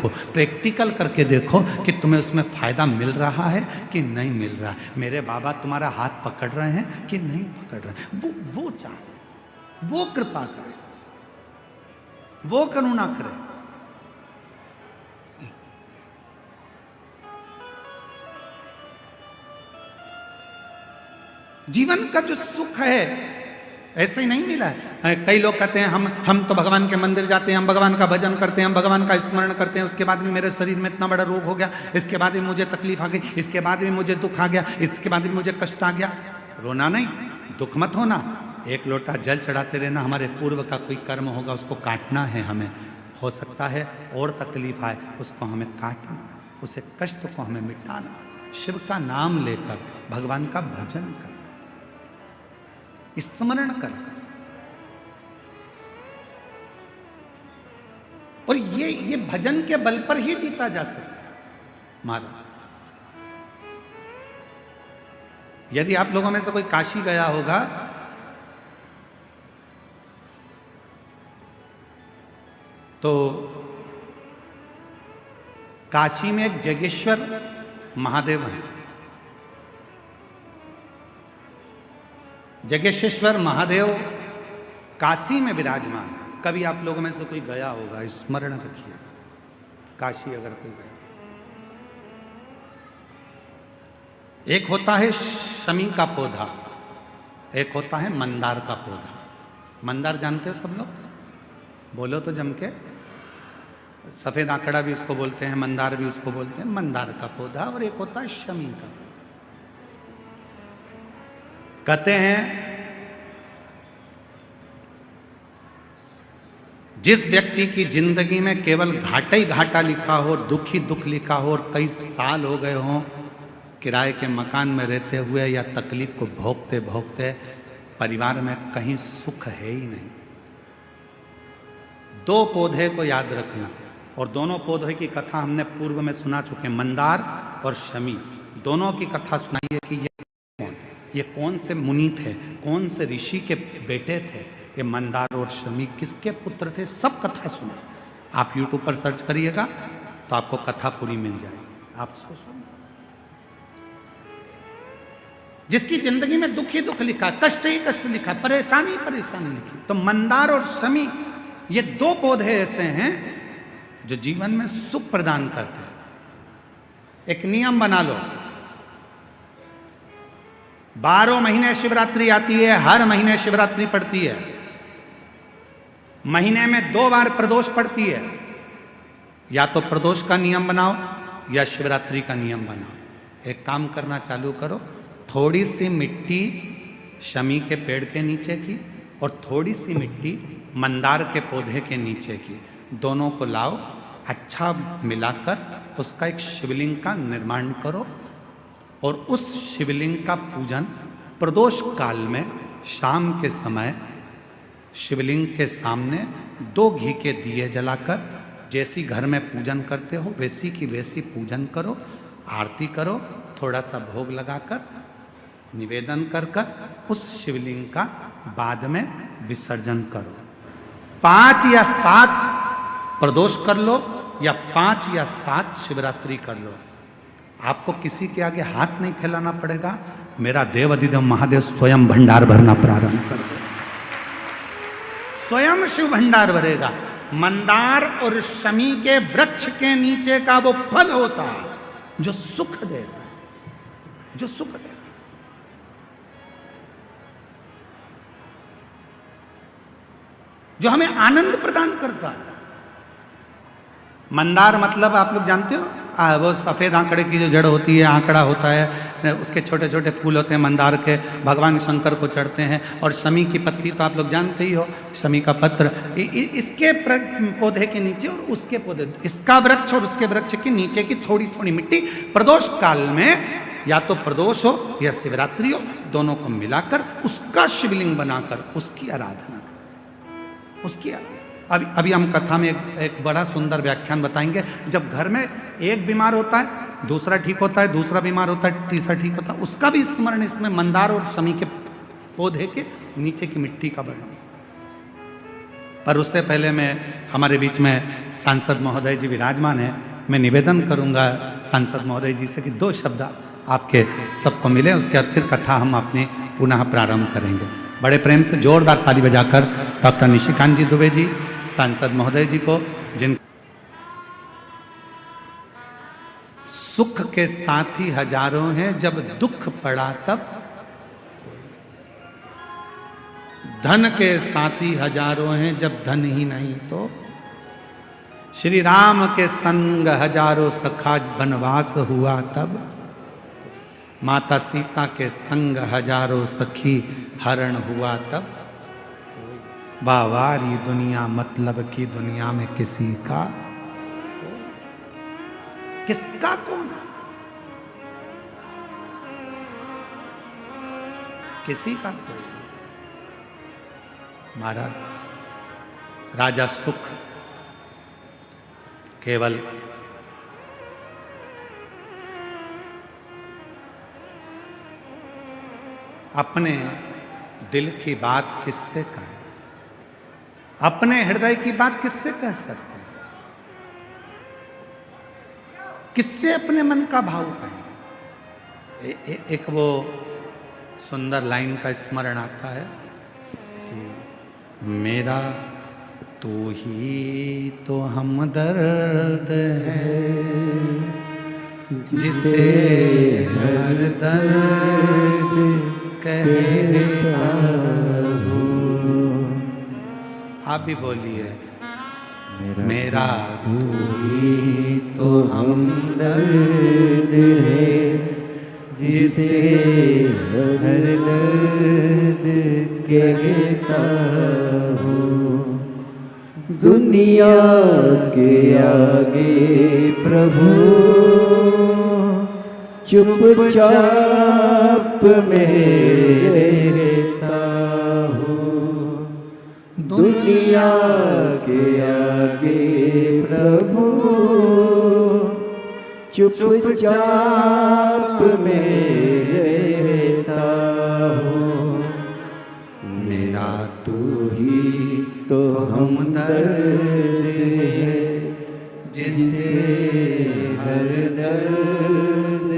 देखो, प्रैक्टिकल करके देखो कि तुम्हें उसमें फायदा मिल रहा है कि नहीं मिल रहा है। मेरे बाबा तुम्हारा हाथ पकड़ रहे हैं कि नहीं पकड़ रहे हैं, वो चाहे, वो कृपा करे, वो करुणा करे। जीवन का जो सुख है ऐसे ही नहीं मिला है। कई लोग कहते हैं हम तो भगवान के मंदिर जाते हैं, हम भगवान का भजन करते हैं, हम भगवान का स्मरण करते हैं, उसके बाद भी मेरे शरीर में इतना बड़ा रोग हो गया, इसके बाद भी मुझे तकलीफ आ गई, इसके बाद भी मुझे दुख आ गया, इसके बाद भी मुझे कष्ट आ गया। रोना नहीं, दुख मत होना, एक लोटा जल चढ़ाते रहना। हमारे पूर्व का कोई कर्म होगा उसको काटना है हमें, हो सकता है और तकलीफ आए, उसको हमें काटना, उसे कष्ट को हमें मिटाना, शिव का नाम लेकर भगवान का भजन कर, स्मरण कर। और ये भजन के बल पर ही जीता जा सकता है महाराज। यदि आप लोगों में से कोई काशी गया होगा तो काशी में एक जगेश्वर महादेव है। जगेश्वर महादेव काशी में विराजमान है। कभी आप लोगों में से कोई गया होगा, स्मरण रखिए, काशी अगर कोई गया। एक होता है शमी का पौधा, एक होता है मंदार का पौधा। मंदार जानते हो सब लोग? बोलो तो जम के। सफेद आंकड़ा भी उसको बोलते हैं, मंदार भी उसको बोलते हैं। मंदार का पौधा और एक होता है शमी का। कहते हैं जिस व्यक्ति की जिंदगी में केवल घाटा ही घाटा लिखा हो, दुख ही दुख लिखा हो और कई साल हो गए हों किराए के मकान में रहते हुए या तकलीफ को भोगते भोगते, परिवार में कहीं सुख है ही नहीं, दो पौधे को याद रखना। और दोनों पौधे की कथा हमने पूर्व में सुना चुके, मंदार और शमी। दोनों की कथा सुनाइए कि ये कौन से मुनि थे, कौन से ऋषि के बेटे थे, ये मंदार और शमी किसके पुत्र थे, सब कथा सुने। आप YouTube पर सर्च करिएगा तो आपको कथा पूरी मिल जाएगी। आप उसको सुनिए। जिसकी जिंदगी में दुख ही दुख लिखा, कष्ट ही कष्ट लिखा, परेशानी ही परेशानी लिखी, तो मंदार और शमी ये दो पौधे ऐसे हैं जो जीवन में सुख प्रदान करते हैं। एक नियम बना लो, 12 महीने शिवरात्रि आती है, हर महीने शिवरात्रि पड़ती है, महीने में 2 बार प्रदोष पड़ती है। या तो प्रदोष का नियम बनाओ या शिवरात्रि का नियम बनाओ। एक काम करना चालू करो, थोड़ी सी मिट्टी शमी के पेड़ के नीचे की और थोड़ी सी मिट्टी मंदार के पौधे के नीचे की, दोनों को लाओ, अच्छा मिलाकर उसका एक शिवलिंग का निर्माण करो और उस शिवलिंग का पूजन प्रदोष काल में शाम के समय शिवलिंग के सामने 2 घी के दिए जलाकर, जैसी घर में पूजन करते हो वैसी की वैसी पूजन करो, आरती करो, थोड़ा सा भोग लगाकर निवेदन कर कर उस शिवलिंग का बाद में विसर्जन करो। 5 या 7 प्रदोष कर लो या 5 या 7 शिवरात्रि कर लो। आपको किसी के आगे हाथ नहीं फैलाना पड़ेगा। मेरा देव अधिदेव महादेव स्वयं भंडार भरना प्रारंभ कर दे, स्वयं शिव भंडार भरेगा। मंदार और शमी के वृक्ष के नीचे का वो फल होता है जो सुख देता है, जो सुख देता है। जो हमें आनंद प्रदान करता है। मंदार मतलब आप लोग जानते हो, वो सफ़ेद आंकड़े की जो जड़ होती है, आंकड़ा होता है, उसके छोटे छोटे फूल होते हैं मंदार के, भगवान शंकर को चढ़ते हैं। और शमी की पत्ती तो आप लोग जानते ही हो, शमी का पत्र, इसके पौधे के नीचे और उसके पौधे, इसका वृक्ष और उसके वृक्ष के नीचे की थोड़ी थोड़ी मिट्टी प्रदोष काल में या तो प्रदोष हो या शिवरात्रि हो, दोनों को मिलाकर उसका शिवलिंग बनाकर उसकी आराधना, उसकी अभी हम कथा में एक बड़ा सुंदर व्याख्यान बताएंगे। जब घर में एक बीमार होता है, दूसरा ठीक होता है, दूसरा बीमार होता है, तीसरा ठीक होता है, उसका भी स्मरण इसमें मंदार और शमी के पौधे के नीचे की मिट्टी का वर्णन। पर उससे पहले मैं हमारे बीच में सांसद महोदय जी विराजमान है, मैं निवेदन करूंगा सांसद महोदय जी से कि 2 शब्द आपके सबको मिले, उसके बाद फिर कथा हम अपनी पुनः प्रारंभ करेंगे। बड़े प्रेम से जोरदार ताली बजाकर डॉक्टर निशिकांत जी दुबे जी सांसद महोदय जी को, जिन सुख के साथी हजारों हैं जब दुख पड़ा तब, धन के साथी हजारों हैं जब धन ही नहीं तो, श्री राम के संग हजारों सखा बनवास हुआ तब, माता सीता के संग हजारों सखी हरण हुआ तब, बावारी दुनिया मतलब की दुनिया में किसी का किसका कौन है, किसी का कोई। महाराज राजा सुख केवल अपने दिल की बात किससे कहें, अपने हृदय की बात किससे कह सकते हैं, किससे अपने मन का भाव कहें। एक वो सुंदर लाइन का स्मरण आता है, मेरा तू ही तो हमदर्द है जिसे हर दर्द कहता हूँ। आप भी बोलिए, मेरा तू ही तो हमदर्द है जिसे हर दर्द कहता हूँ। दुनिया के आगे प्रभु चुपचाप में रहता हूँ। दुनिया के आगे प्रभु चुपचाप में रहता हूँ। मेरा तू ही तो हमदर्द है जिसे हर दर्द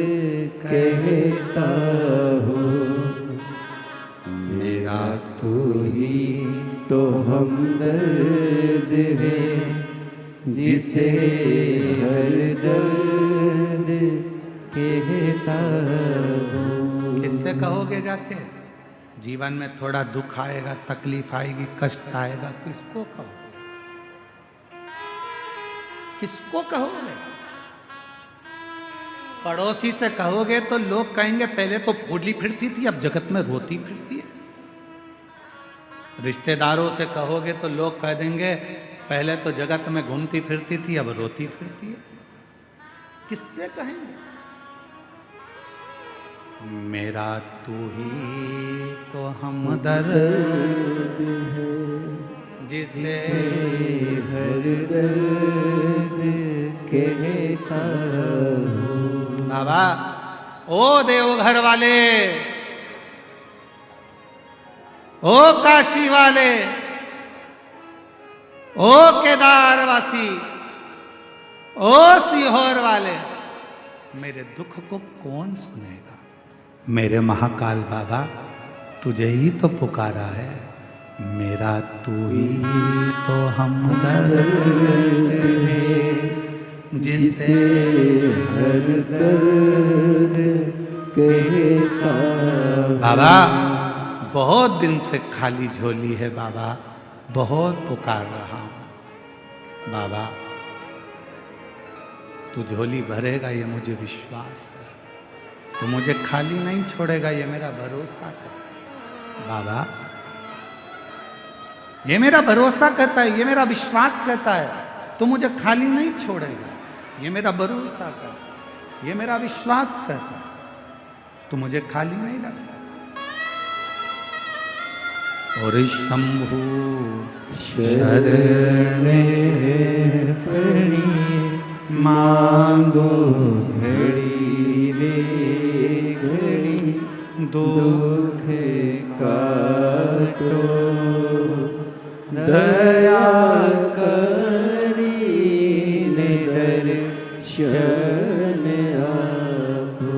कहता हूँ। मेरा तू ही तो हमदर्द है जिसे हर दर्द कहता हूँ। किससे कहोगे जाके? जीवन में थोड़ा दुख आएगा, तकलीफ आएगी, कष्ट आएगा, किसको कहोगे? किसको कहोगे? पड़ोसी से कहोगे तो लोग कहेंगे पहले तो फूली फिरती थी, अब जगत में रोती फिरती है। रिश्तेदारों से कहोगे तो लोग कह देंगे पहले तो जगत में घूमती फिरती थी, अब रोती फिरती है। किससे कहेंगे? मेरा तू ही तो हमदर्द है जिसे हर दर्द कहता हूँ। बाबा, ओ देवघर वाले, ओ काशी वाले, ओ केदारवासी, ओ सीहोर वाले, मेरे दुख को कौन सुनेगा? मेरे महाकाल बाबा, तुझे ही तो पुकारा है। मेरा तू ही तो हमदर्द है जिसे हर दर्द कहता। बाबा, बहुत दिन से खाली झोली है बाबा, बहुत पुकार रहा हूं। बाबा, तू झोली भरेगा ये मुझे विश्वास है, तो मुझे खाली नहीं छोड़ेगा ये मेरा भरोसा है। बाबा, ये मेरा भरोसा कहता है, ये मेरा विश्वास कहता है, तो मुझे खाली नहीं छोड़ेगा। ये मेरा भरोसा कहता है, ये मेरा विश्वास कहता है, तो मुझे खाली नहीं रख सकता। और शंभु शरणे पड़ी मांगो घड़ी रे घड़ी, दुख काटो दया शरण आपो,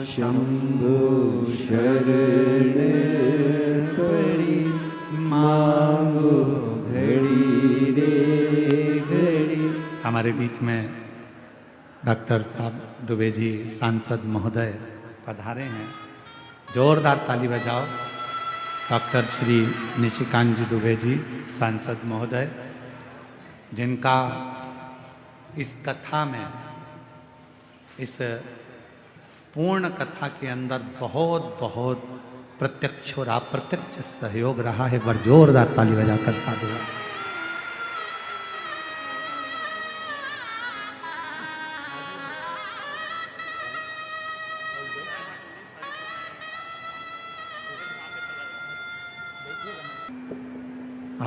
शंभु शरण पड़ी, मांगो घड़ी रे घड़ी। हमारे बीच में डॉक्टर साहब दुबे जी सांसद महोदय पधारे हैं, जोरदार ताली बजाओ। डॉक्टर श्री निशिकांत जी दुबे जी सांसद महोदय, जिनका इस कथा में, इस पूर्ण कथा के अंदर बहुत बहुत प्रत्यक्ष और अप्रत्यक्ष सहयोग रहा है। एक बार जोरदार ताली बजाकर साधुवाद।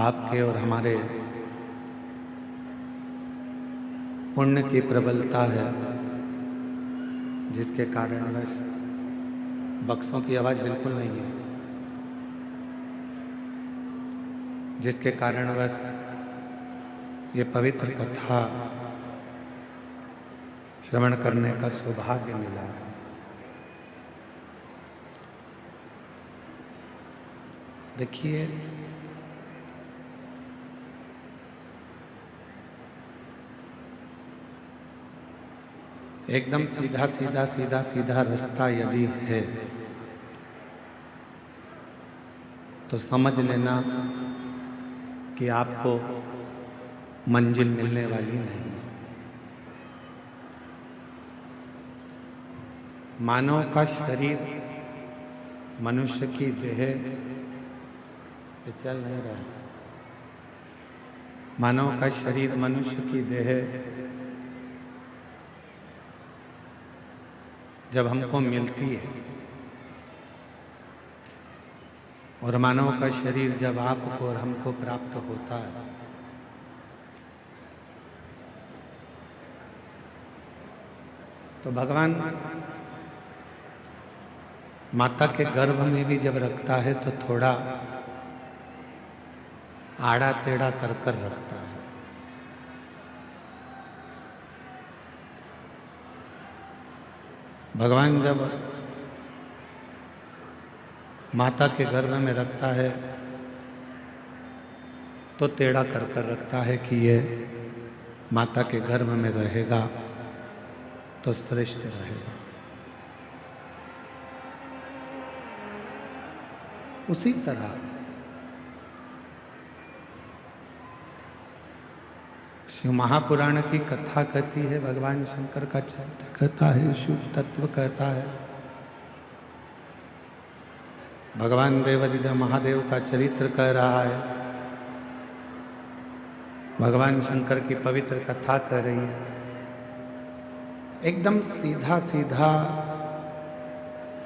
आपके और हमारे पुण्य की प्रबलता है, जिसके कारण बस बक्सों की आवाज़ बिल्कुल नहीं है, जिसके कारण बस ये पवित्र कथा श्रवण करने का सौभाग्य मिला। देखिए, एकदम सीधा सीधा सीधा सीधा रास्ता यदि है तो समझ लेना कि आपको मंजिल मिलने वाली नहीं। मानव का शरीर, मनुष्य की देह, ये चल नहीं रहा है। मानव का शरीर, मनुष्य की देह जब हमको मिलती है, और मानव का शरीर जब आपको और हमको प्राप्त होता है, तो भगवान माता के गर्भ में भी जब रखता है तो थोड़ा आड़ा टेढ़ा कर कर रखता है। भगवान जब माता के गर्भ में रखता है तो टेढ़ा कर कर रखता है कि ये माता के गर्भ में रहेगा तो श्रेष्ठ रहेगा। उसी तरह शिव महापुराण की कथा कहती है, भगवान शंकर का चरित्र कहता है, शिव तत्व कहता है, भगवान देवादिदेव महादेव का चरित्र कह रहा है, भगवान शंकर की पवित्र कथा कह रही है। एकदम सीधा सीधा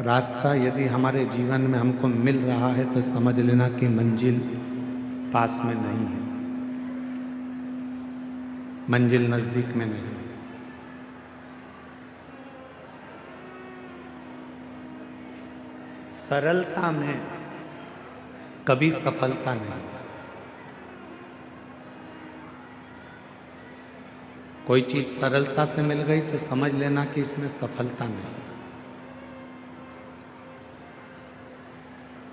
रास्ता यदि हमारे जीवन में हमको मिल रहा है तो समझ लेना कि मंजिल पास में नहीं है, मंजिल नजदीक में नहीं। सरलता में कभी सफलता नहीं। कोई चीज सरलता से मिल गई तो समझ लेना कि इसमें सफलता नहीं।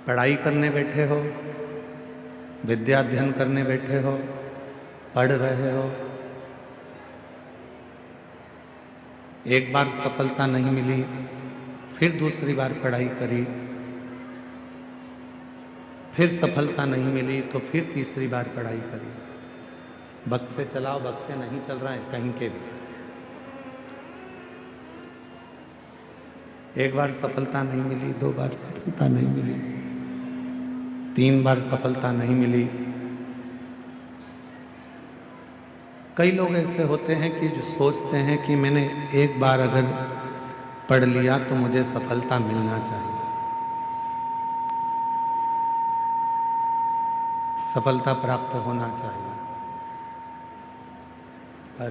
पढ़ाई करने बैठे हो, विद्या अध्ययन करने बैठे हो, पढ़ रहे हो, एक बार सफलता नहीं मिली, फिर दूसरी बार पढ़ाई करी, फिर सफलता नहीं मिली तो फिर तीसरी बार पढ़ाई करी। बक्से चलाओ, बक्से नहीं चल रहा है कहीं के भी। एक बार सफलता नहीं मिली, दो बार सफलता नहीं मिली, तीन बार सफलता नहीं मिली। कई लोग ऐसे होते हैं कि जो सोचते हैं कि मैंने एक बार अगर पढ़ लिया तो मुझे सफलता मिलना चाहिए, सफलता प्राप्त होना चाहिए। पर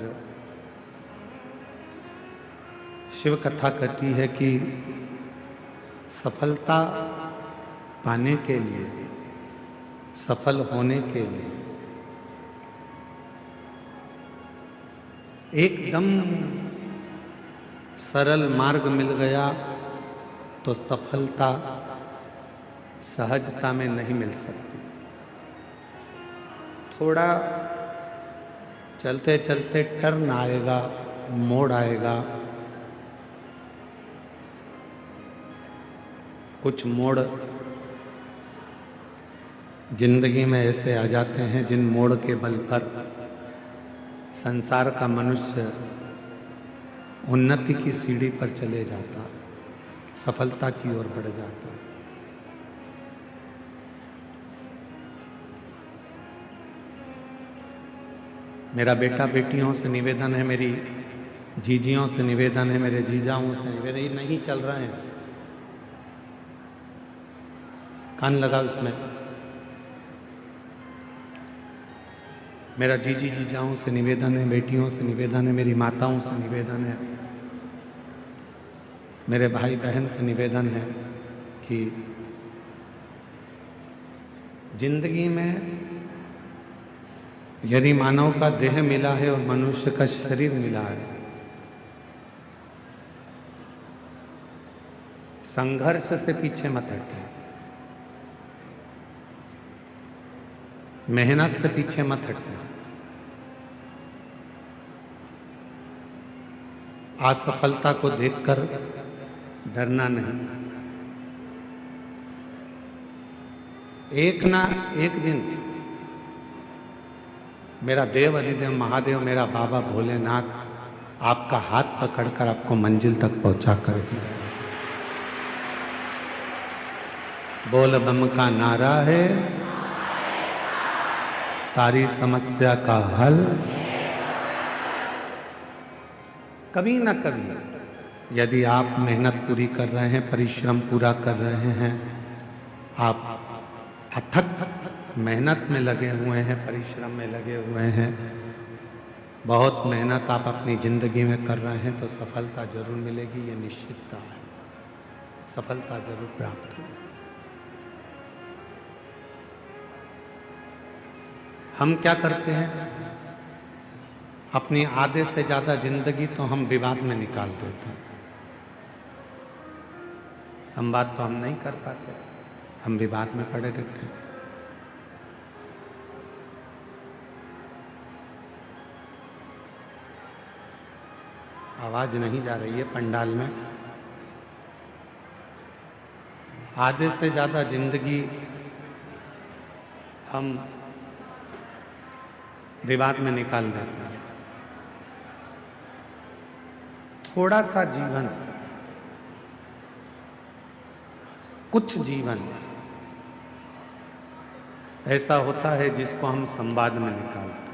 शिव कथा कहती है कि सफलता पाने के लिए, सफल होने के लिए एकदम सरल मार्ग मिल गया तो सफलता सहजता में नहीं मिल सकती। थोड़ा चलते चलते टर्न आएगा, मोड़ आएगा। कुछ मोड़ जिंदगी में ऐसे आ जाते हैं जिन मोड़ के बल पर संसार का मनुष्य उन्नति की सीढ़ी पर चले जाता, सफलता की ओर बढ़ जाता। मेरा बेटा बेटियों से निवेदन है, मेरी जीजियों से निवेदन है, मेरे जीजाओं से निवेदन, ये नहीं चल रहे हैं, कान लगा उसमें। मेरा जीजी जीजाओं से निवेदन है, बेटियों से निवेदन है, मेरी माताओं से निवेदन है, मेरे भाई बहन से निवेदन है कि जिंदगी में यदि मानव का देह मिला है और मनुष्य का शरीर मिला है, संघर्ष से पीछे मत हटे, मेहनत से पीछे मत हटना, असफलता को देखकर डरना नहीं। एक ना एक दिन मेरा देव अधिदेव महादेव, मेरा बाबा भोलेनाथ आपका हाथ पकड़कर आपको मंजिल तक पहुंचा कर बोल बम का नारा है, सारी समस्या का हल। कभी ना कभी यदि आप मेहनत पूरी कर रहे हैं, परिश्रम पूरा कर रहे हैं, आप अथक मेहनत में लगे हुए हैं, परिश्रम में लगे हुए हैं, बहुत मेहनत आप अपनी जिंदगी में कर रहे हैं, तो सफलता जरूर मिलेगी, ये निश्चितता है, सफलता जरूर प्राप्त होगी। हम क्या करते हैं, अपनी आधे से ज्यादा जिंदगी तो हम विवाद में निकाल देते हैं। संवाद तो हम नहीं कर पाते, हम विवाद में पड़े रहते हैं। आवाज नहीं जा रही है पंडाल में। आधे से ज्यादा जिंदगी हम विवाद में निकाल देते हैं। थोड़ा सा जीवन, कुछ जीवन ऐसा होता है जिसको हम संवाद में निकालते हैं।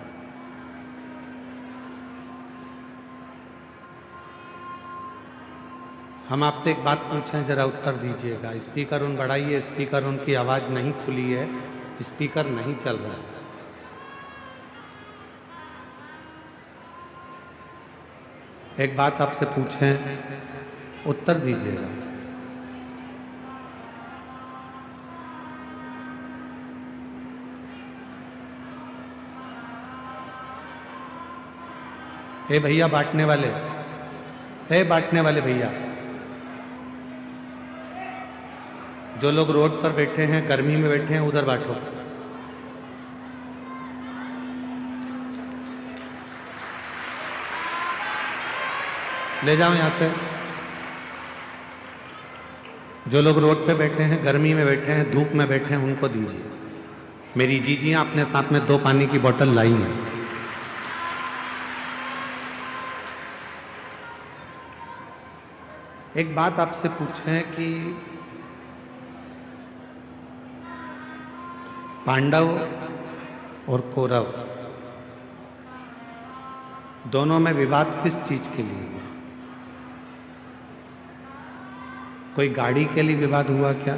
हम आपसे एक बात पूछें, जरा उत्तर दीजिएगा। स्पीकर उन बढ़ाइए, स्पीकर उन की आवाज नहीं खुली है, स्पीकर नहीं चल रहा है। एक बात आपसे पूछें, उत्तर दीजिएगा। ए भैया बांटने वाले, ए बांटने वाले भैया, जो लोग रोड पर बैठे हैं, गर्मी में बैठे हैं, उधर बांटो। ले जाओ यहां से। जो लोग रोड पे बैठे हैं, गर्मी में बैठे हैं, धूप में बैठे हैं, उनको दीजिए। मेरी जीजियां अपने साथ में 2 पानी की बोतल लाई हैं। एक बात आपसे पूछें कि पांडव और कौरव दोनों में विवाद किस चीज के लिए हुआ? कोई गाड़ी के लिए विवाद हुआ क्या?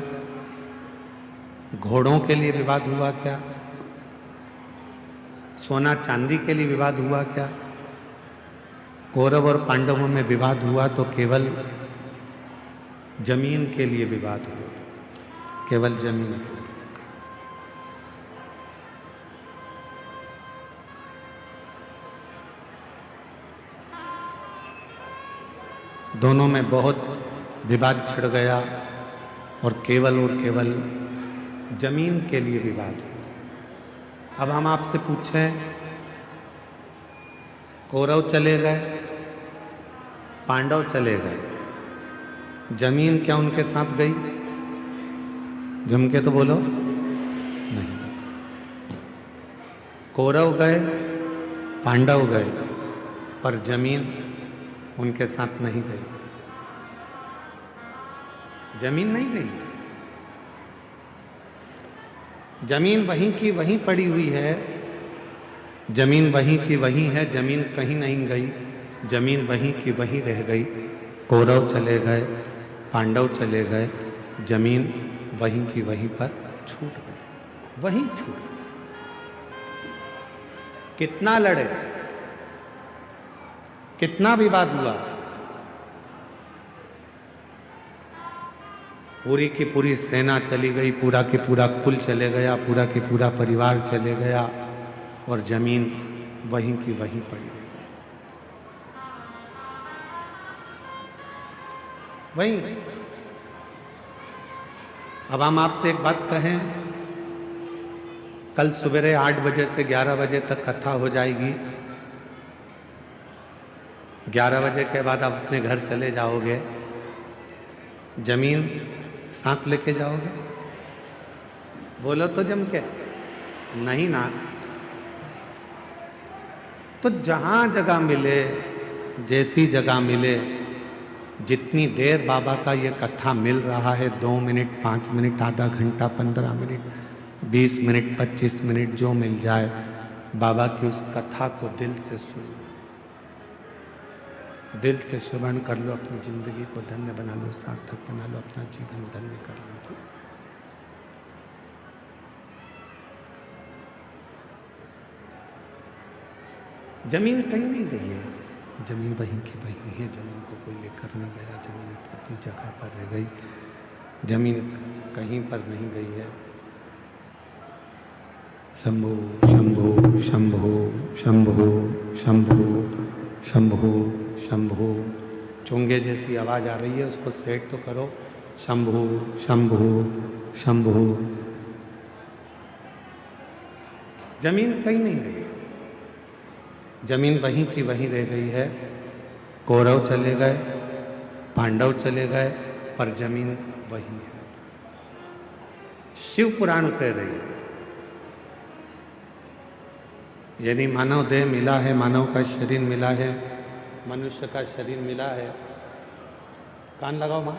घोड़ों के लिए विवाद हुआ क्या? सोना चांदी के लिए विवाद हुआ क्या? कौरव और पांडवों में विवाद हुआ तो केवल जमीन के लिए विवाद हुआ, केवल जमीन। दोनों में बहुत विवाद छिड़ गया और केवल जमीन के लिए विवाद हुआ। अब हम आपसे पूछें, कौरव चले गए, पांडव चले गए, जमीन क्या उनके साथ गई? जम के तो बोलो, नहीं गई। कौरव गए, पांडव गए, पर जमीन उनके साथ नहीं गई। जमीन नहीं गई, जमीन वहीं की वहीं पड़ी हुई है, जमीन वहीं की वहीं है, जमीन कहीं नहीं गई, जमीन वहीं की वहीं रह गई। कौरव चले गए, पांडव चले गए, जमीन वहीं की वहीं पर छूट गई, वहीं छूट गई। कितना लड़े, कितना विवाद हुआ, पूरी की पूरी सेना चली गई, पूरा की पूरा कुल चले गया, पूरा की पूरा परिवार चले गया और जमीन वहीं की वहीं पड़ी रह गई। वहीं। अब हम आपसे एक बात कहें, कल सवेरे 8 बजे से 11 बजे तक कथा हो जाएगी। 11 बजे के बाद आप अपने घर चले जाओगे, जमीन साथ लेके जाओगे? बोलो तो जम के, नहीं ना। तो जहां जगह मिले, जैसी जगह मिले, जितनी देर बाबा का ये कथा मिल रहा है, 2 मिनट, 5 मिनट, आधा घंटा, 15 मिनट, 20 मिनट, 25 मिनट, जो मिल जाए, बाबा की उस कथा को दिल से सुनो, दिल से श्रवण कर लो, अपनी जिंदगी को धन्य बना लो, सार्थक बना लो, अपना जीवन धन्य कर लो। जमीन कहीं नहीं गई है, जमीन वहीं की वहीं है, जमीन को कोई लेकर नहीं गया, जमीन अपनी जगह पर रह गई, जमीन कहीं पर नहीं गई है। शंभो शंभो शंभो शंभो शंभो शंभो शंभो। चुंगे जैसी आवाज आ रही है, उसको सेट तो करो। शंभो शंभो शंभो। जमीन कहीं नहीं गई, जमीन वहीं की वहीं रह गई है। कौरव चले गए, पांडव चले गए, पर जमीन वही है। शिव पुराण कह रही है, यानी मानव देह मिला है, मानव का शरीर मिला है, मनुष्य का शरीर मिला है। कान लगाओ मां।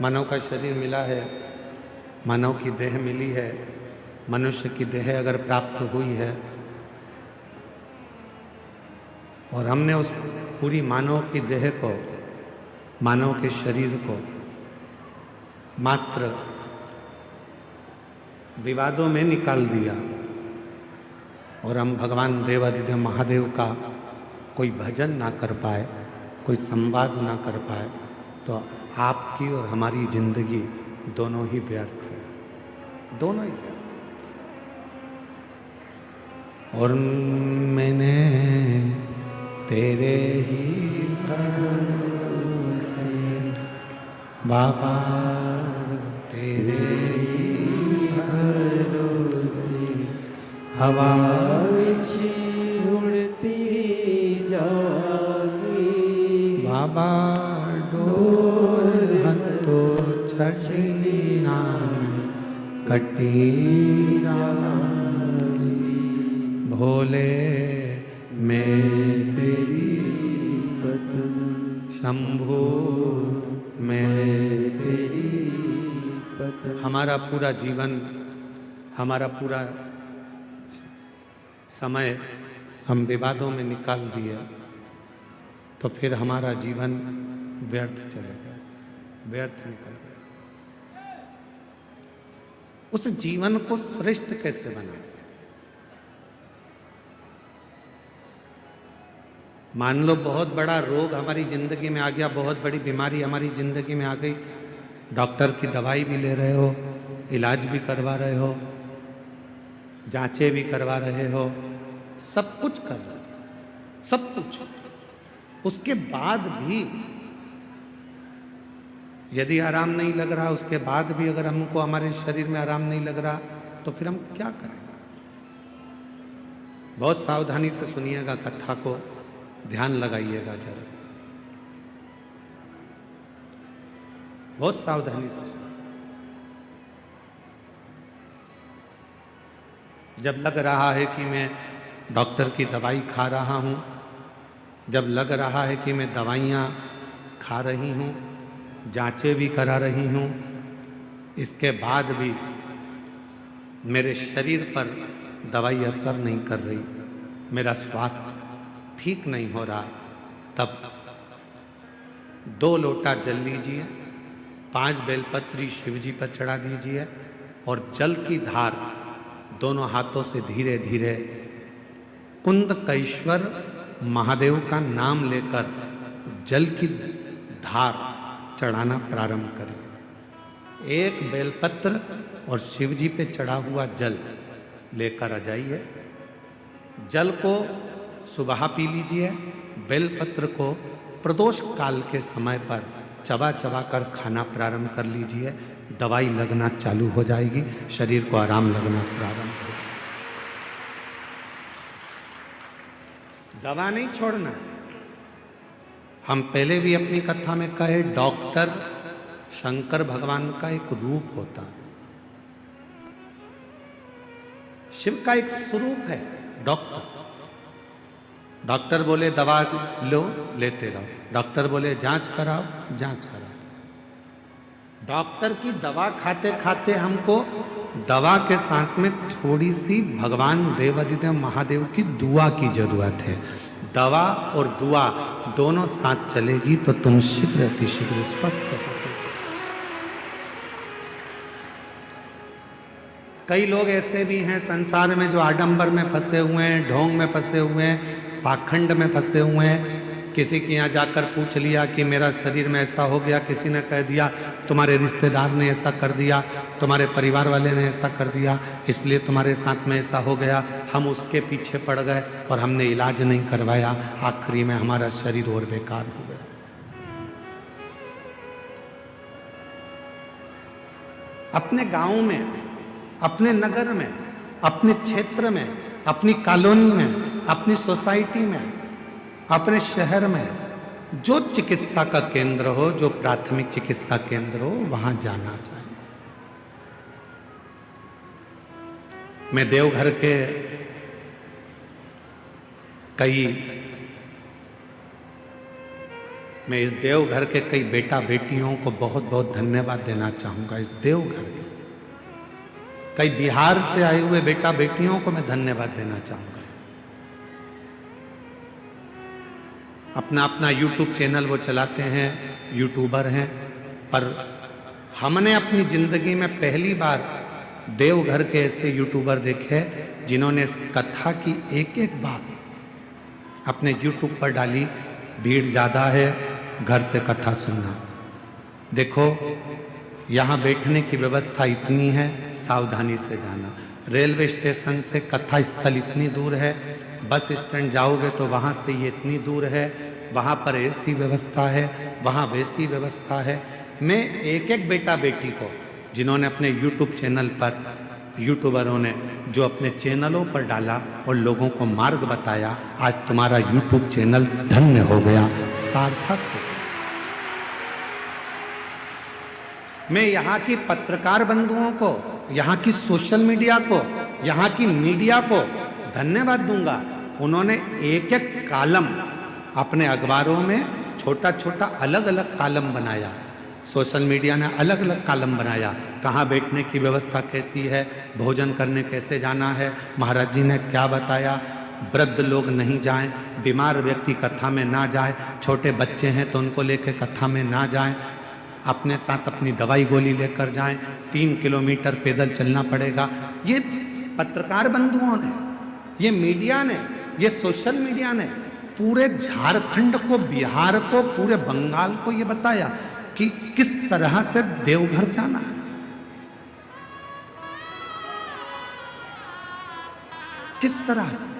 मानव का शरीर मिला है, मानव की देह मिली है, मनुष्य की देह अगर प्राप्त हुई है और हमने उस पूरी मानव की देह को, मानव के शरीर को मात्र विवादों में निकाल दिया और हम भगवान देवाधिदेव महादेव का कोई भजन ना कर पाए, कोई संवाद ना कर पाए, तो आपकी और हमारी जिंदगी दोनों ही व्यर्थ है, दोनों ही व्यर्थ। और मैंने तेरे ही भरोसे बाबा, तेरे ही भरोसे हवा उड़ती जागी बाबा, डोर हतो छठी नाम कटी जागी। भोले मैं तेरी पत्न, शंभो मैं तेरी पत्न। हमारा पूरा जीवन, हमारा पूरा समय हम विवादों में निकाल दिए, तो फिर हमारा जीवन व्यर्थ चले गया, व्यर्थ निकल गया। उस जीवन को श्रेष्ठ कैसे बनाए? मान लो बहुत बड़ा रोग हमारी जिंदगी में आ गया, बहुत बड़ी बीमारी हमारी जिंदगी में आ गई, डॉक्टर की दवाई भी ले रहे हो, इलाज भी करवा रहे हो, जांचें भी करवा रहे हो, सब कुछ कर रहे हो, सब कुछ, उसके बाद भी यदि आराम नहीं लग रहा, उसके बाद भी अगर हमको हमारे शरीर में आराम नहीं लग रहा, तो फिर हम क्या करें? बहुत सावधानी से सुनिएगा कथा को, ध्यान लगाइएगा जरा, बहुत सावधानी से। जब लग रहा है कि मैं डॉक्टर की दवाई खा रहा हूं, जब लग रहा है कि मैं दवाइयां खा रही हूं, जांचें भी करा रही हूं, इसके बाद भी मेरे शरीर पर दवाई असर नहीं कर रही, मेरा स्वास्थ्य ठीक नहीं हो रहा, तब 2 लोटा जल लीजिए, 5 बेलपत्री शिव जी पर चढ़ा दीजिए और जल की धार दोनों हाथों से धीरे धीरे कुंदकेश्वर महादेव का नाम लेकर जल की धार चढ़ाना प्रारंभ करिए। 1 बेलपत्र और शिव जी पे चढ़ा हुआ जल लेकर आ जाइए। जल को सुबह पी लीजिए, बेलपत्र को प्रदोष काल के समय पर चबा चबा कर खाना प्रारंभ कर लीजिए। दवाई लगना चालू हो जाएगी, शरीर को आराम लगना प्रारंभ हो। दवा नहीं छोड़ना है। हम पहले भी अपनी कथा में कहे, डॉक्टर शंकर भगवान का एक रूप होता है, शिव का एक स्वरूप है डॉक्टर। डॉक्टर बोले दवा लो, लेते रहो, डॉक्टर बोले जांच कराओ, जांच कराओ। डॉक्टर की दवा खाते खाते हमको दवा के साथ में थोड़ी सी भगवान देवादिदेव महादेव की दुआ की जरूरत है। दवा और दुआ दोनों साथ चलेगी तो तुम शीघ्र अतिशीघ्र स्वस्थ हो। कई लोग ऐसे भी हैं संसार में जो आडंबर में फंसे हुए हैं, ढोंग में फंसे हुए हैं, पाखंड में फंसे हुए हैं। किसी के यहाँ जाकर पूछ लिया कि मेरा शरीर में ऐसा हो गया, किसी ने कह दिया तुम्हारे रिश्तेदार ने ऐसा कर दिया, तुम्हारे परिवार वाले ने ऐसा कर दिया, इसलिए तुम्हारे साथ में ऐसा हो गया। हम उसके पीछे पड़ गए और हमने इलाज नहीं करवाया, आखिरी में हमारा शरीर और बेकार हो गया। अपने गांव में, अपने नगर में, अपने क्षेत्र में, अपनी कॉलोनी में, अपनी सोसाइटी में, अपने शहर में जो चिकित्सा का केंद्र हो, जो प्राथमिक चिकित्सा केंद्र हो, वहां जाना चाहिए। मैं देवघर के मैं इस देवघर के कई बेटा बेटियों को बहुत बहुत धन्यवाद देना चाहूंगा। इस देवघर के कई बिहार से आए हुए बेटा बेटियों को मैं धन्यवाद देना चाहूंगा। अपना अपना यूट्यूब चैनल वो चलाते हैं, यूट्यूबर हैं, पर हमने अपनी जिंदगी में पहली बार देवघर के ऐसे यूट्यूबर देखे जिन्होंने कथा की एक एक बात अपने यूट्यूब पर डाली। भीड़ ज़्यादा है, घर से कथा सुनना। देखो यहाँ बैठने की व्यवस्था इतनी है, सावधानी से जाना। रेलवे स्टेशन से कथा स्थल इतनी दूर है, बस स्टैंड जाओगे तो वहाँ से ये इतनी दूर है, वहाँ पर ऐसी व्यवस्था है, वहाँ वैसी व्यवस्था है। मैं एक एक बेटा बेटी को जिन्होंने अपने यूट्यूब चैनल पर, यूट्यूबरों ने जो अपने चैनलों पर डाला और लोगों को मार्ग बताया, आज तुम्हारा यूट्यूब चैनल धन्य हो गया, सार्थक हो गया। मैं यहाँ की पत्रकार बंधुओं को, यहाँ की सोशल मीडिया को, यहाँ की मीडिया को धन्यवाद दूंगा। उन्होंने एक एक कॉलम अपने अखबारों में छोटा छोटा अलग अलग कॉलम बनाया। सोशल मीडिया ने अलग अलग कॉलम बनाया, कहाँ बैठने की व्यवस्था कैसी है, भोजन करने कैसे जाना है, महाराज जी ने क्या बताया, वृद्ध लोग नहीं जाएं, बीमार व्यक्ति कथा में ना जाए, छोटे बच्चे हैं तो उनको लेकर कथा में ना जाएं, अपने साथ अपनी दवाई गोली लेकर जाएं, 3 किलोमीटर पैदल चलना पड़ेगा। ये पत्रकार बंधुओं ने, ये मीडिया ने, ये सोशल मीडिया ने पूरे झारखंड को, बिहार को, पूरे बंगाल को ये बताया कि किस तरह से देवघर जाना है, किस तरह से।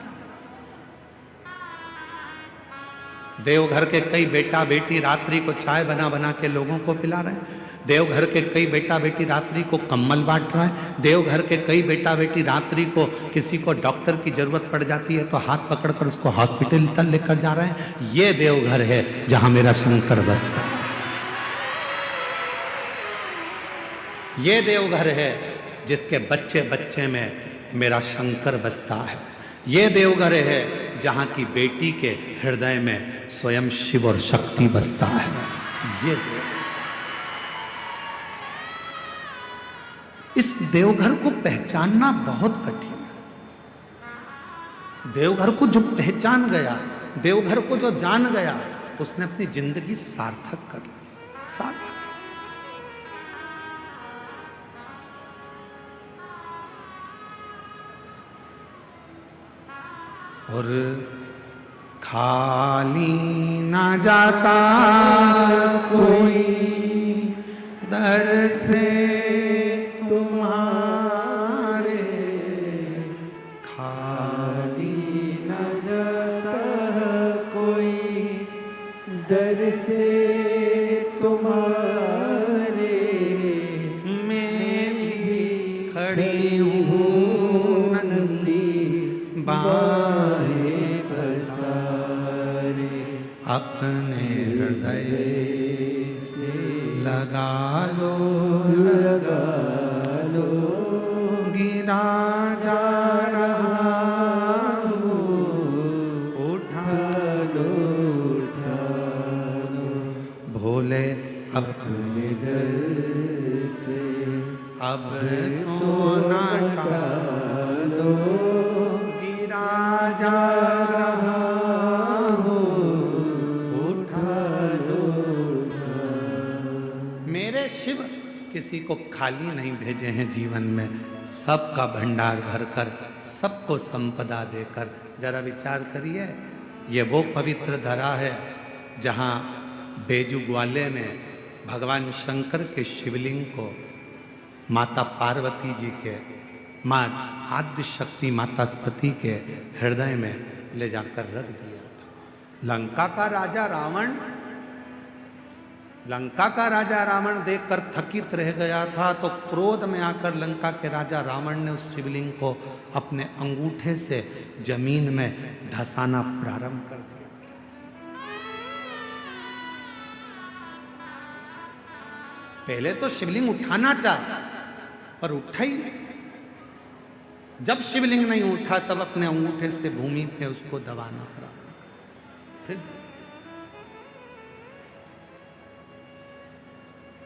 देवघर के कई बेटा बेटी रात्रि को चाय बना बना के लोगों को पिला रहे हैं। देवघर के कई बेटा बेटी रात्रि को कम्बल बांट रहा है। देवघर के कई बेटा बेटी रात्रि को किसी को डॉक्टर की जरूरत पड़ जाती है तो हाथ पकड़कर उसको हॉस्पिटल तक लेकर जा रहे हैं। ये देवघर है जहां मेरा शंकर बसता है। ये देवघर है जिसके बच्चे बच्चे में मेरा शंकर बसता है। ये देवघर है जहां की बेटी के हृदय में स्वयं शिव और शक्ति बसता है। ये इस देवघर को पहचानना बहुत कठिन है। देवघर को जो पहचान गया, देवघर को जो जान गया, उसने अपनी जिंदगी सार्थक कर ली। सार्थक। और खाली ना जाता कोई दर से तुम्हारे, खाली न जाता कोई दर से तुम्हारे। मैं भी खड़ी हूँ नंदी बाहें पसारे, अपने हृदय से लगा लो गिरा जा रहा हूँ, उठा लो भोले अपने दर से अब तो ना टालो, गिरा जा रहा हूँ, उठा लो। मेरे शिव किसी को खाली नहीं भेजे हैं जीवन में, सबका भंडार भरकर, सबको संपदा देकर। जरा विचार करिए, ये वो पवित्र धरा है जहाँ बेजू ग्वाले ने भगवान शंकर के शिवलिंग को माता पार्वती जी के, माँ आद्य शक्ति माता सती के हृदय में ले जाकर रख दिया था। लंका का राजा रावण देखकर थकित रह गया था, तो क्रोध में आकर लंका के राजा रावण ने उस शिवलिंग को अपने अंगूठे से जमीन में धंसाना प्रारंभ कर दिया। पहले तो शिवलिंग उठाना चाहा पर उठा ही नहीं। जब शिवलिंग नहीं उठा तब अपने अंगूठे से भूमि पे उसको दबाना प्रारंभ कर। फिर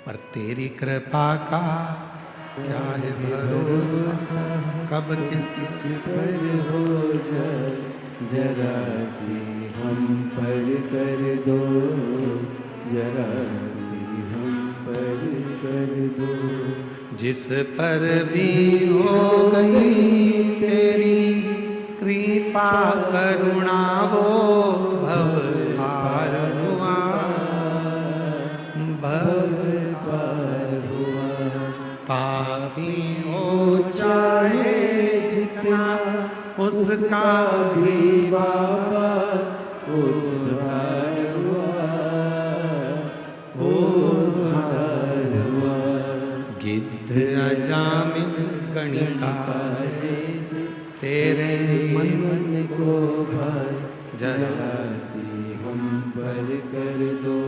पर तेरी कृपा का क्या है भरोसा, कब किस पर हो जाए जरा सी हम पर कर दो, जरा सी हम पर कर दो। जिस पर भी हो गई तेरी कृपा करुणा, वो भव पार हुआ, भव पार हुआ। पापी हो चाहे जितना उसका भी बाबा उद्धार हुआ, उद्धार हुआ। गिद्ध अजामिन गणिका जैसे तेरे मन को भाई जरा सी हम पर कर दो,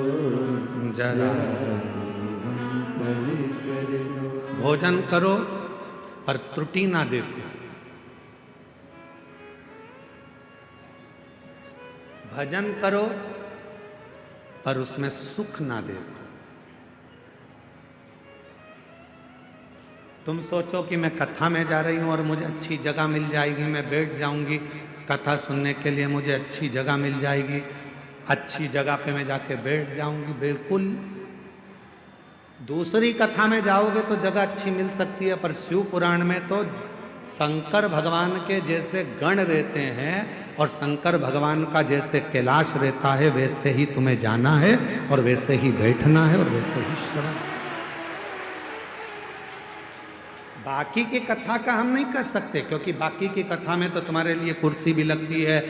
जरा सी हम पर कर दो। भोजन करो पर त्रुटि ना देखो, भजन करो पर उसमें सुख ना देखो। तुम सोचो कि मैं कथा में जा रही हूं और मुझे अच्छी जगह मिल जाएगी, मैं बैठ जाऊंगी कथा सुनने के लिए, मुझे अच्छी जगह मिल जाएगी, अच्छी जगह पे मैं जाके बैठ जाऊंगी। बिल्कुल दूसरी कथा में जाओगे तो जगह अच्छी मिल सकती है, पर शिव पुराण में तो शंकर भगवान के जैसे गण रहते हैं और शंकर भगवान का जैसे कैलाश रहता है, वैसे ही तुम्हें जाना है और वैसे ही बैठना है और वैसे ही श्रवण। बाकी की कथा का हम नहीं कर सकते, क्योंकि बाकी की कथा में तो तुम्हारे लिए कुर्सी भी लगती है,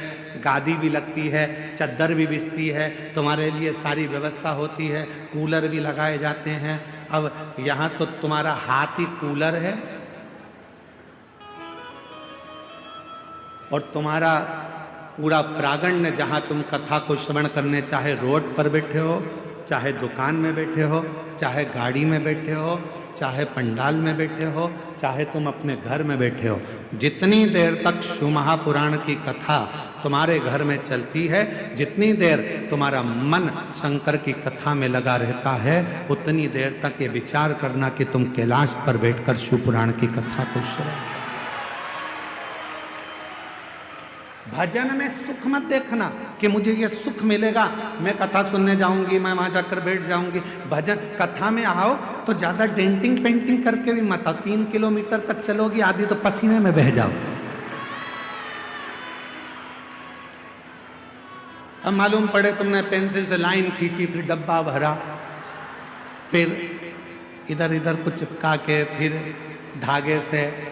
गादी भी लगती है, चद्दर भी बिछती है, तुम्हारे लिए सारी व्यवस्था होती है, कूलर भी लगाए जाते हैं। अब यहाँ तो तुम्हारा हाथ ही कूलर है और तुम्हारा पूरा प्रांगण, जहाँ तुम कथा को श्रवण करने चाहे रोड पर बैठे हो, चाहे दुकान में बैठे हो, चाहे गाड़ी में बैठे हो, चाहे पंडाल में बैठे हो, चाहे तुम अपने घर में बैठे हो, जितनी देर तक शिव महापुराण की कथा तुम्हारे घर में चलती है, जितनी देर तुम्हारा मन शंकर की कथा में लगा रहता है, उतनी देर तक ये विचार करना कि तुम कैलाश पर बैठकर शिव पुराण की कथा को श्रवण। भजन में सुख मत देखना कि मुझे ये सुख मिलेगा, मैं कथा सुनने जाऊंगी, मैं वहां जाकर बैठ जाऊंगी। भजन कथा में आओ तो ज्यादा डेंटिंग पेंटिंग करके भी मत आओ। 3 किलोमीटर तक चलोगी, आधी तो पसीने में बह जाओ। अब मालूम पड़े तुमने पेंसिल से लाइन खींची, फिर डब्बा भरा, फिर इधर इधर कुछ चिपका के, फिर धागे से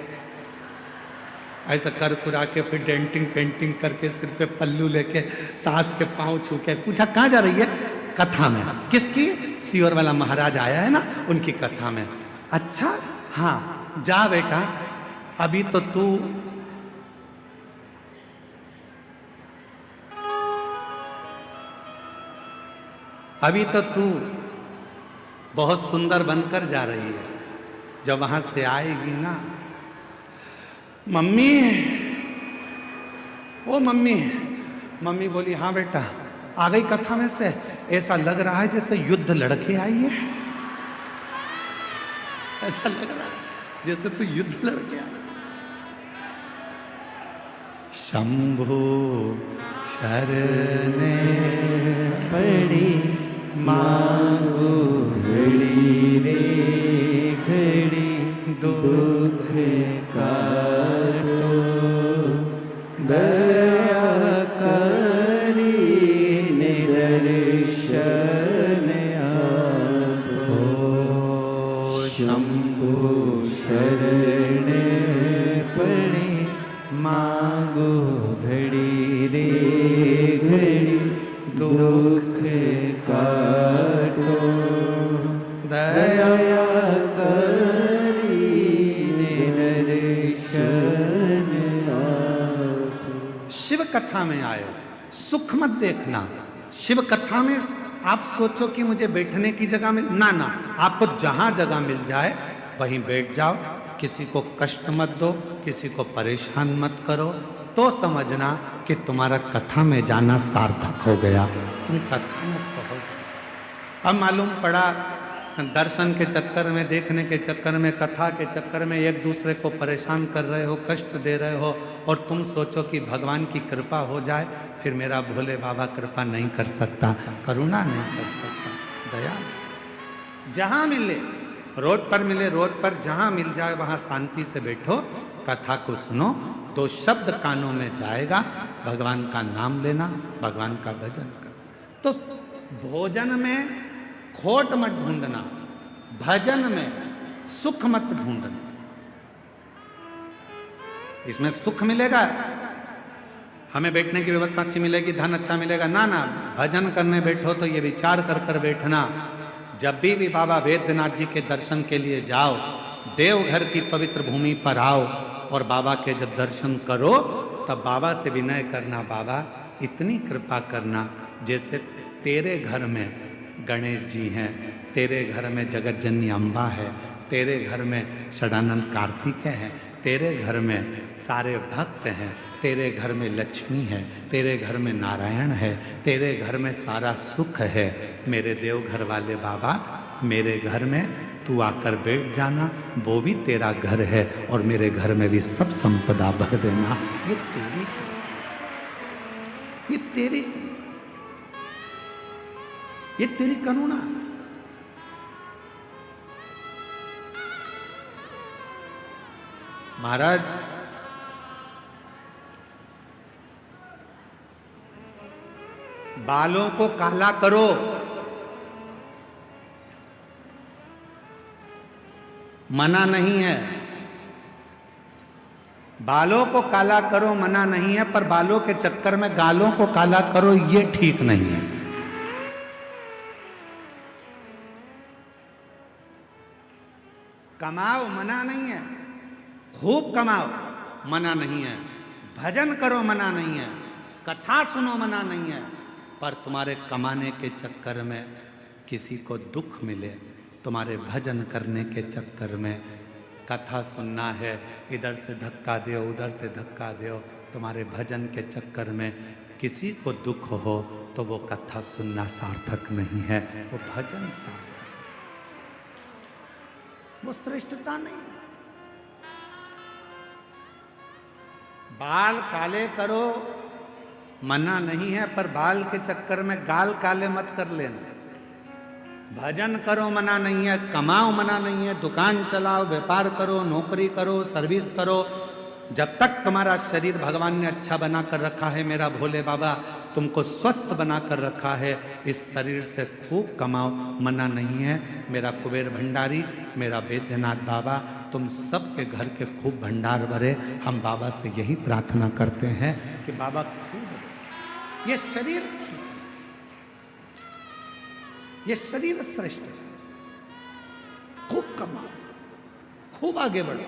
ऐसा कर कुरा के, फिर डेंटिंग पेंटिंग करके, सिर पे पल्लू लेके, सास के पांव छू के पूछा कहाँ जा रही है? कथा में। किसकी? सीवर वाला महाराज आया है ना, उनकी कथा में। अच्छा हाँ जा बेटा, अभी तो तू बहुत सुंदर बनकर जा रही है। जब वहां से आएगी ना, मम्मी, ओ मम्मी, मम्मी बोली हाँ बेटा, आ गई कथा में से? ऐसा लग रहा है जैसे युद्ध लड़के आई है, ऐसा लग रहा है जैसे तू युद्ध लड़के आई। शंभु शरणे पड़ी मांगो घड़ी रे घड़ी, दुख काटो दया करी निदर्शन आपो। शंभु शरणे पड़ी मांगो घड़ी रे घड़ी, दुख काटो दया करी निदर्शन आपो। शिव कथा में आयो, सुख मत देखना। शिव कथा में आप सोचो कि मुझे बैठने की जगह मिल, ना ना, आपको जहां जगह मिल जाए वहीं बैठ जाओ। किसी को कष्ट मत दो, किसी को परेशान मत करो, तो समझना कि तुम्हारा कथा में जाना सार्थक हो गया। तुम कथा में पहुंच गए। अब मालूम पड़ा दर्शन के चक्कर में, देखने के चक्कर में, कथा के चक्कर में एक दूसरे को परेशान कर रहे हो, कष्ट दे रहे हो, और तुम सोचो कि भगवान की कृपा हो जाए। फिर मेरा भोले बाबा कृपा नहीं कर सकता, करुणा नहीं कर सकता, दया। जहां मिले, रोड पर मिले, रोड पर जहां मिल जाए वहां शांति से बैठो, कथा को सुनो। 2 शब्द कानों में जाएगा, भगवान का नाम लेना, भगवान का भजन कर। तो भोजन में खोट मत ढूंढना, भजन में सुख मत ढूंढना। इसमें सुख मिलेगा, हमें बैठने की व्यवस्था अच्छी मिलेगी, धन अच्छा मिलेगा, ना ना। भजन करने बैठो तो ये विचार कर कर बैठना, जब भी बाबा वैद्यनाथ जी के दर्शन के लिए जाओ, देवघर की पवित्र भूमि पर आओ और बाबा के जब दर्शन करो तब बाबा से विनय करना, बाबा इतनी कृपा करना जैसे तेरे घर में गणेश जी हैं, तेरे घर में जगत जननी अम्बा है, तेरे घर में षडानंद कार्तिकेय हैं, तेरे घर में सारे भक्त हैं, तेरे घर में लक्ष्मी है, तेरे घर में नारायण है, तेरे घर में सारा सुख है। मेरे देवघर वाले बाबा, मेरे घर में तू आकर बैठ जाना, वो भी तेरा घर है और मेरे घर में भी सब संपदा भर देना। ये तेरी, ये तेरी, ये तेरी करुणा। महाराज बालों को काला करो, मना नहीं है, बालों को काला करो मना नहीं है, पर बालों के चक्कर में गालों को काला करो ये ठीक नहीं है। कमाओ मना नहीं है, खूब कमाओ मना नहीं है, भजन करो मना नहीं है, कथा सुनो मना नहीं है, पर तुम्हारे कमाने के चक्कर में किसी को दुख मिले, तुम्हारे भजन करने के चक्कर में कथा सुनना है, इधर से धक्का दो उधर से धक्का दो, तुम्हारे भजन के चक्कर में किसी को दुख हो तो वो कथा सुनना सार्थक नहीं है, वो भजन सार्थक, वो श्रेष्ठता नहीं। बाल काले करो मना नहीं है, पर बाल के चक्कर में गाल काले मत कर लेना। भजन करो मना नहीं है, कमाओ मना नहीं है, दुकान चलाओ, व्यापार करो, नौकरी करो, सर्विस करो, जब तक तुम्हारा शरीर भगवान ने अच्छा बना कर रखा है, मेरा भोले बाबा तुमको स्वस्थ बना कर रखा है, इस शरीर से खूब कमाओ मना नहीं है। मेरा कुबेर भंडारी, मेरा वैद्यनाथ बाबा, तुम सबके घर के खूब भंडार भरे। हम बाबा से यही प्रार्थना करते हैं कि बाबा खूब, ये शरीर श्रेष्ठ है, खूब कमाओ, खूब आगे बढ़ो।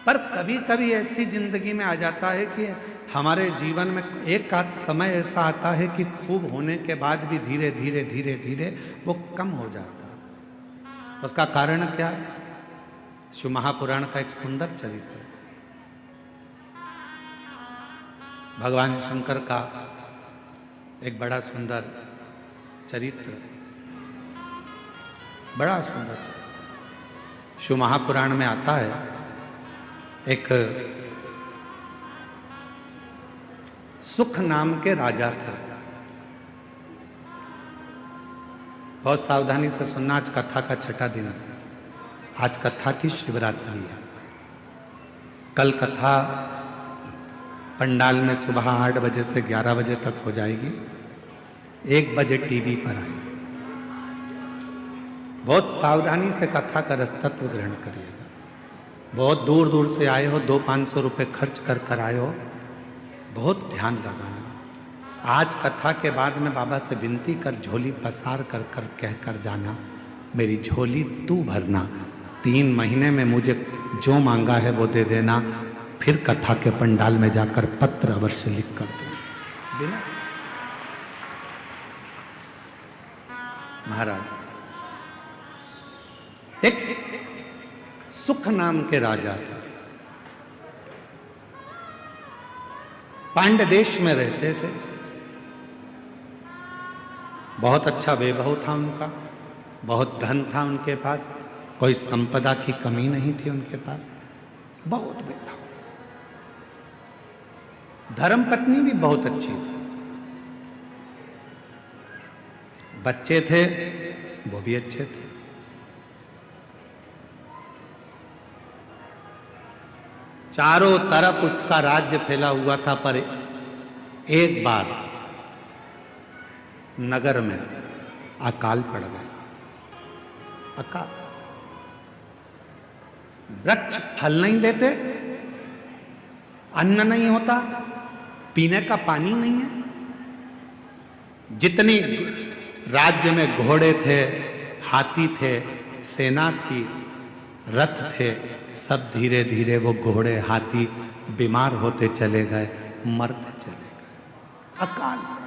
पर कभी कभी ऐसी जिंदगी में आ जाता है कि हमारे जीवन में एक आध समय ऐसा आता है कि खूब होने के बाद भी धीरे धीरे धीरे धीरे वो कम हो जाता है। उसका कारण क्या है? शिव महापुराण का एक सुंदर चरित्र है। भगवान शंकर का एक बड़ा सुंदर चरित्र, बड़ा सुंदर चरित्र शिव महापुराण में आता है। एक सुख नाम के राजा थे। बहुत सावधानी से सुनना, आज कथा का छठा दिन है। आज कथा की शिवरात्रि है। कल कथा पंडाल में सुबह 8 बजे से 11 बजे तक हो जाएगी। 1 बजे टीवी पर आएगी। बहुत सावधानी से कथा का रसतत्व ग्रहण करिएगा। बहुत दूर दूर से आए हो, 200-500 रुपये खर्च कर आए हो, बहुत ध्यान लगाना। आज कथा के बाद में बाबा से विनती कर, झोली पसार कर कह कर जाना, मेरी झोली तू भरना, 3 महीने में मुझे जो मांगा है वो दे देना, फिर कथा के पंडाल में जाकर पत्र अवश्य लिख कर दो। बिना महाराज, एक सुख नाम के राजा थे। पांड्य देश में रहते थे। बहुत अच्छा वैभव था उनका, बहुत धन था उनके पास, कोई संपदा की कमी नहीं थी उनके पास, बहुत वैभव। धर्मपत्नी भी बहुत अच्छी थी। बच्चे थे वो भी अच्छे थे। चारों तरफ उसका राज्य फैला हुआ था। पर एक बार नगर में अकाल पड़ गया। अकाल, वृक्ष फल नहीं देते, अन्न नहीं होता, पीने का पानी नहीं है। जितनी राज्य में घोड़े थे, हाथी थे, सेना थी, रथ थे, सब धीरे धीरे वो घोड़े हाथी बीमार होते चले गए, मरते चले गए। अकाल पड़ गया।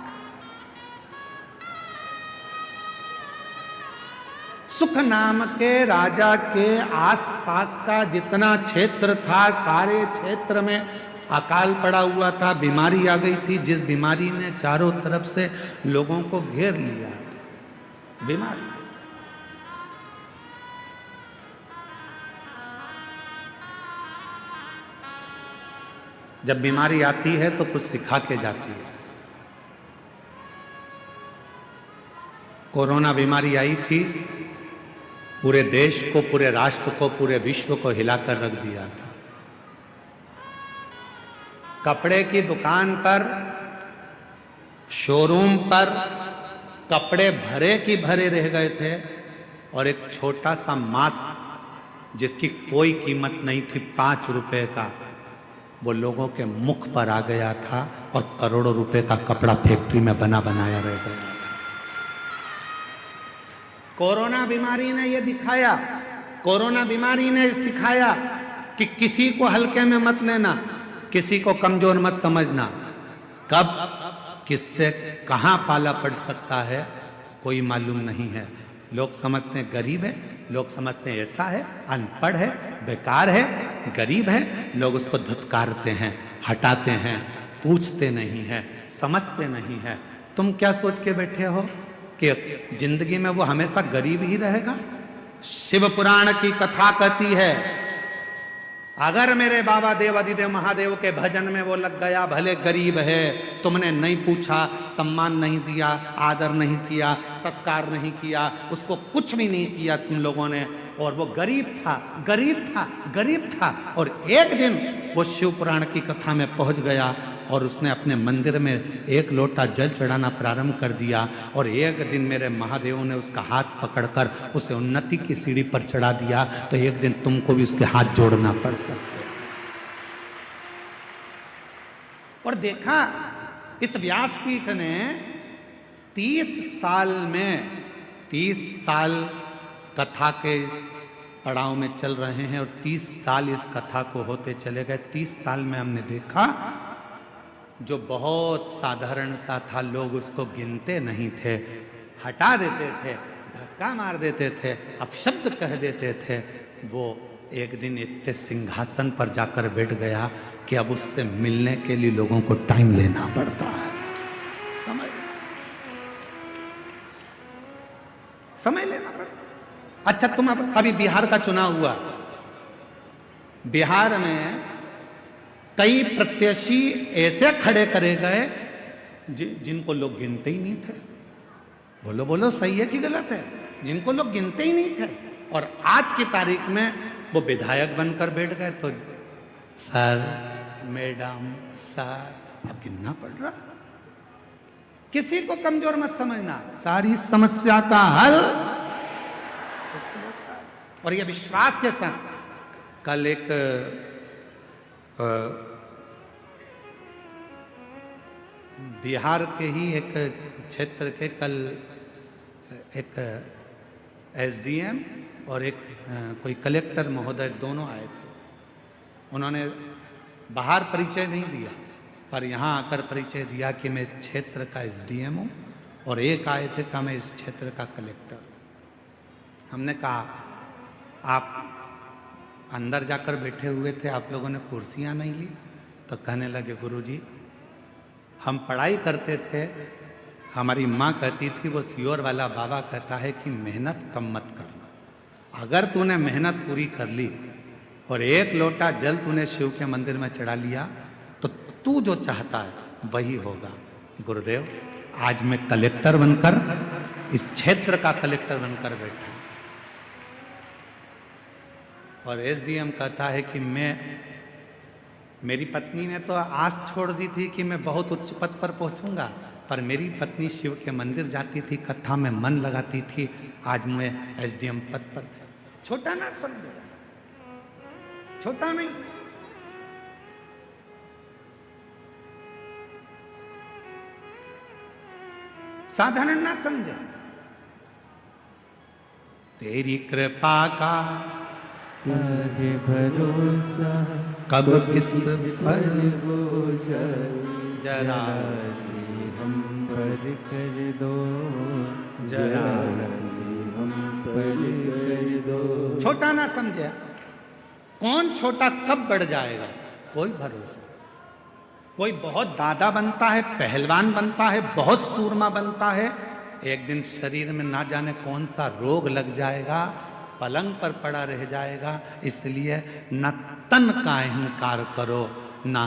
सुख नाम के राजा के आसपास का जितना क्षेत्र था, सारे क्षेत्र में अकाल पड़ा हुआ था, बीमारी आ गई थी, जिस बीमारी ने चारों तरफ से लोगों को घेर लिया। बीमारी, जब बीमारी आती है तो कुछ सिखा के जाती है। कोरोना बीमारी आई थी, पूरे देश को, पूरे राष्ट्र को, पूरे विश्व को हिलाकर रख दिया था। कपड़े की दुकान पर, शोरूम पर कपड़े भरे की भरे रह गए थे, और एक छोटा सा मास्क जिसकी कोई कीमत नहीं थी, 5 रुपए का, वो लोगों के मुख पर आ गया था और करोड़ों रुपए का कपड़ा फैक्ट्री में बना बनाया रह गया था। कोरोना बीमारी ने ये दिखाया, कोरोना बीमारी ने सिखाया कि किसी को हल्के में मत लेना, किसी को कमजोर मत समझना। कब किससे कहां पाला पड़ सकता है कोई मालूम नहीं है। लोग समझते हैं गरीब है, लोग समझते हैं ऐसा है, अनपढ़ है, बेकार है, गरीब है, लोग उसको धुतकारते हैं, हटाते हैं, पूछते नहीं है, समझते नहीं है। तुम क्या सोच के बैठे हो कि जिंदगी में वो हमेशा गरीब ही रहेगा? शिव पुराण की कथा कहती है, अगर मेरे बाबा देवाधिदेव महादेव के भजन में वो लग गया, भले गरीब है, तुमने नहीं पूछा, सम्मान नहीं दिया, आदर नहीं किया, सत्कार नहीं किया, उसको कुछ भी नहीं किया तुम लोगों ने, और वो गरीब था, गरीब था, गरीब था, और एक दिन वो शिव पुराण की कथा में पहुंच गया और उसने अपने मंदिर में 1 लोटा जल चढ़ाना प्रारंभ कर दिया, और एक दिन मेरे महादेव ने उसका हाथ पकड़कर उसे उन्नति की सीढ़ी पर चढ़ा दिया, तो एक दिन तुमको भी उसके हाथ जोड़ना पड़ सकता है। और देखा, इस व्यासपीठ ने 30 साल में 30 साल कथा के इस पड़ाव में चल रहे हैं, और 30 साल इस कथा को होते चले गए। 30 साल में हमने देखा जो बहुत साधारण सा था, लोग उसको गिनते नहीं थे, हटा देते थे, धक्का मार देते थे, अपशब्द कह देते थे, वो एक दिन इतने सिंहासन पर जाकर बैठ गया कि अब उससे मिलने के लिए लोगों को टाइम लेना पड़ता है। समय लेना पड़ता। अच्छा, तुम अभी बिहार का चुनाव हुआ, बिहार में कई प्रत्याशी ऐसे खड़े करे गए जिनको लोग गिनते ही नहीं थे। बोलो बोलो, सही है कि गलत है? जिनको लोग गिनते ही नहीं थे, और आज की तारीख में वो विधायक बनकर बैठ गए, तो सर, मैडम, सर, अब गिनना पड़ रहा। किसी को कमजोर मत समझना, सारी समस्या का हल, और ये विश्वास के साथ। कल एक बिहार के ही एक क्षेत्र के कल एक एसडीएम और एक कोई कलेक्टर महोदय दोनों आए थे। उन्होंने बाहर परिचय नहीं दिया, पर यहाँ आकर परिचय दिया कि मैं इस क्षेत्र का एसडीएम हूँ, और एक आए थे कि मैं इस क्षेत्र का कलेक्टर। हमने कहा, आप अंदर जाकर बैठे हुए थे, आप लोगों ने कुर्सियाँ नहीं ली? तो कहने लगे, गुरुजी, हम पढ़ाई करते थे, हमारी माँ कहती थी, वो सियोर वाला बाबा कहता है कि मेहनत कम मत करना। अगर तूने मेहनत पूरी कर ली और 1 लोटा जल तूने शिव के मंदिर में चढ़ा लिया, तो तू जो चाहता है वही होगा। गुरुदेव, आज मैं कलेक्टर बनकर, इस क्षेत्र का कलेक्टर बनकर बैठा, और एसडीएम कहता है कि मेरी पत्नी ने तो आस छोड़ दी थी कि मैं बहुत उच्च पद पर पहुंचूंगा, पर मेरी पत्नी शिव के मंदिर जाती थी, कथा में मन लगाती थी, आज मैं एसडीएम पद पर। छोटा ना समझो, छोटा नहीं। साधारण ना समझे। तेरी कृपा का है भरोसा, कब किस पर हो जाए, जरा सी हम पर कर दो, जरा सी हम पर कर दो। छोटा ना समझे। कौन छोटा कब बढ़ जाएगा, कोई भरोसा। कोई बहुत दादा बनता है, पहलवान बनता है, बहुत सूरमा बनता है, एक दिन शरीर में ना जाने कौन सा रोग लग जाएगा, पलंग पर पड़ा रह जाएगा। इसलिए न तन का अहंकार करो, ना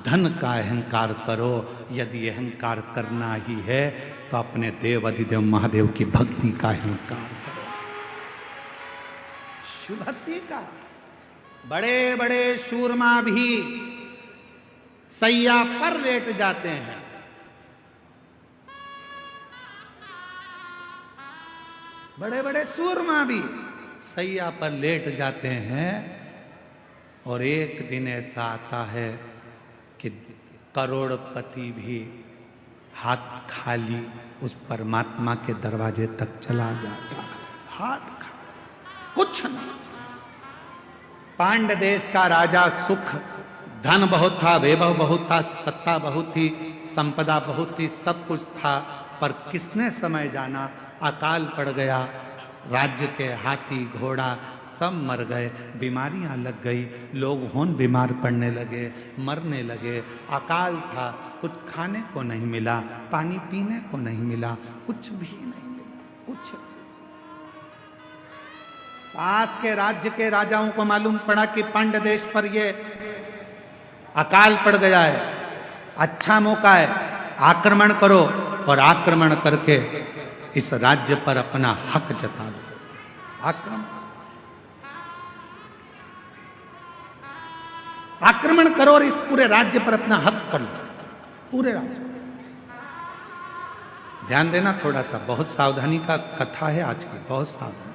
धन का अहंकार करो। यदि अहंकार करना ही है तो अपने देव अधिदेव महादेव की भक्ति का अहंकार करो, शिव भक्ति का। बड़े बड़े सूरमा भी सैया पर लेट जाते हैं, बड़े बड़े सूरमा भी सैया पर लेट जाते हैं और एक दिन ऐसा आता है कि करोड़पति भी हाथ खाली उस परमात्मा के दरवाजे तक चला जाता है, हाथ खाली, कुछ नहीं। पांड्य देश का राजा सुख, धन बहुत था, वैभव बहुत था, सत्ता बहुत थी, संपदा बहुत थी, सब कुछ था, पर किसने समय जाना अकाल पड़ गया। राज्य के हाथी घोड़ा सब मर गए, बीमारियां लग गई, लोग होन बीमार पड़ने लगे, मरने लगे। अकाल था, कुछ खाने को नहीं मिला, पानी पीने को नहीं मिला, कुछ भी नहीं मिला, कुछ। पास के राज्य के राजाओं को मालूम पड़ा कि पांड्य देश पर ये अकाल पड़ गया है, अच्छा मौका है, आक्रमण करो और आक्रमण करके इस राज्य पर अपना हक जता दो। आक्रमण करो और इस पूरे राज्य पर अपना हक कर लो, पूरे राज्य। ध्यान देना थोड़ा सा, बहुत सावधानी का कथा है आज की, बहुत सावधानी।